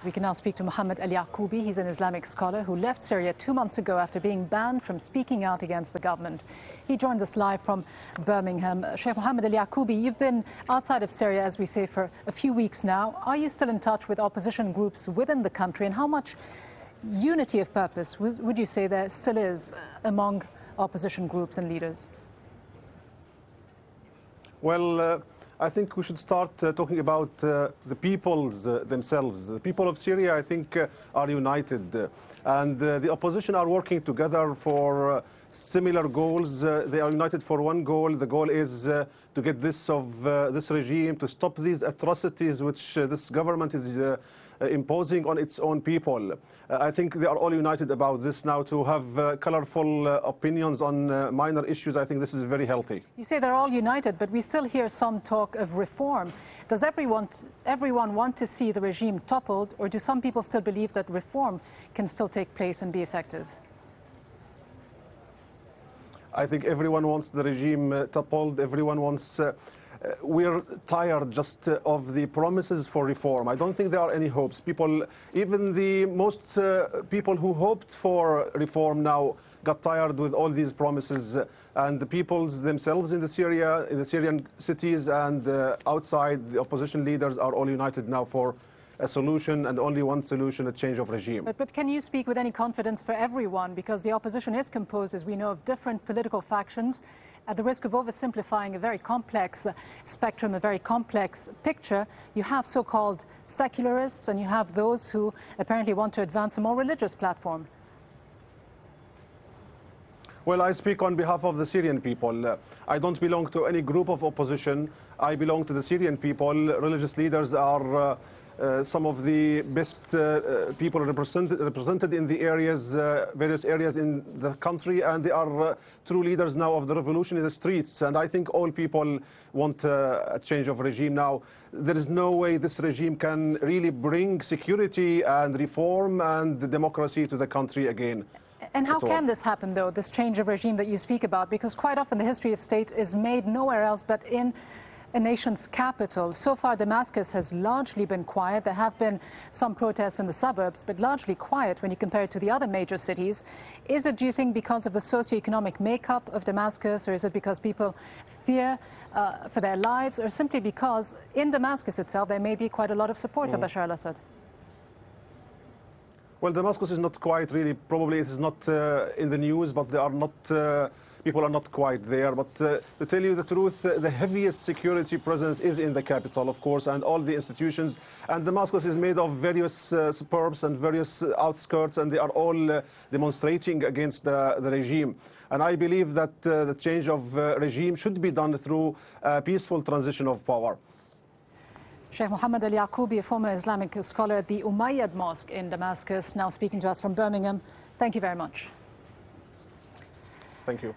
We can now speak to Muhammad al-Yaqoubi. He's an Islamic scholar who left Syria 2 months ago after being banned from speaking out against the government. He joins us live from Birmingham. Shaykh Muhammad al-Yaqoubi, you've been outside of Syria, as we say, for a few weeks now. Are you still in touch with opposition groups within the country, and how much unity of purpose would you say there still is among opposition groups and leaders? Well, I think we should start talking about the peoples themselves. The people of Syria, I think, are united. And the opposition are working together for similar goals. They are united for one goal. The goal is to get this regime to stop these atrocities which this government is imposing on its own people. I think they are all united about this now. To have colorful opinions on minor issues, I think this is very healthy. You say they're all united, but we still hear some talk of reform. Does everyone want to see the regime toppled, or do some people still believe that reform can still take place and be effective? I think everyone wants the regime toppled. Everyone wants... we're tired just of the promises for reform. I don't think there are any hopes. People, even the most people who hoped for reform now got tired with all these promises. And the peoples themselves in the Syrian cities and outside, the opposition leaders are all united now for a solution, and only one solution: a change of regime. But can you speak with any confidence for everyone? Because the opposition is composed, as we know, of different political factions. At the risk of oversimplifying a very complex spectrum, a very complex picture, you have so-called secularists and you have those who apparently want to advance a more religious platform. Well, I speak on behalf of the Syrian people. I don't belong to any group of opposition. I belong to the Syrian people. Religious leaders are some of the best people represented in the areas, various areas in the country, and they are true leaders now of the revolution in the streets. And I think all people want a change of regime now. There is no way this regime can really bring security and reform and democracy to the country again. And how can this happen, though, this change of regime that you speak about? Because quite often the history of state is made nowhere else but in a nation's capital. So far, Damascus has largely been quiet. There have been some protests in the suburbs, but largely quiet when you compare it to the other major cities. Is it, do you think, because of the socio-economic makeup of Damascus, or is it because people fear for their lives, or simply because in Damascus itself there may be quite a lot of support for Bashar al-Assad? Well, Damascus is not quiet, really. Probably it is not in the news, but they are not... people are not quite there. But to tell you the truth, the heaviest security presence is in the capital, of course, and all the institutions. And Damascus is made of various suburbs and various outskirts, and they are all demonstrating against the regime. And I believe that the change of regime should be done through a peaceful transition of power. Shaykh Muhammad al-Yaqoubi, a former Islamic scholar at the Umayyad Mosque in Damascus, now speaking to us from Birmingham. Thank you very much. Thank you.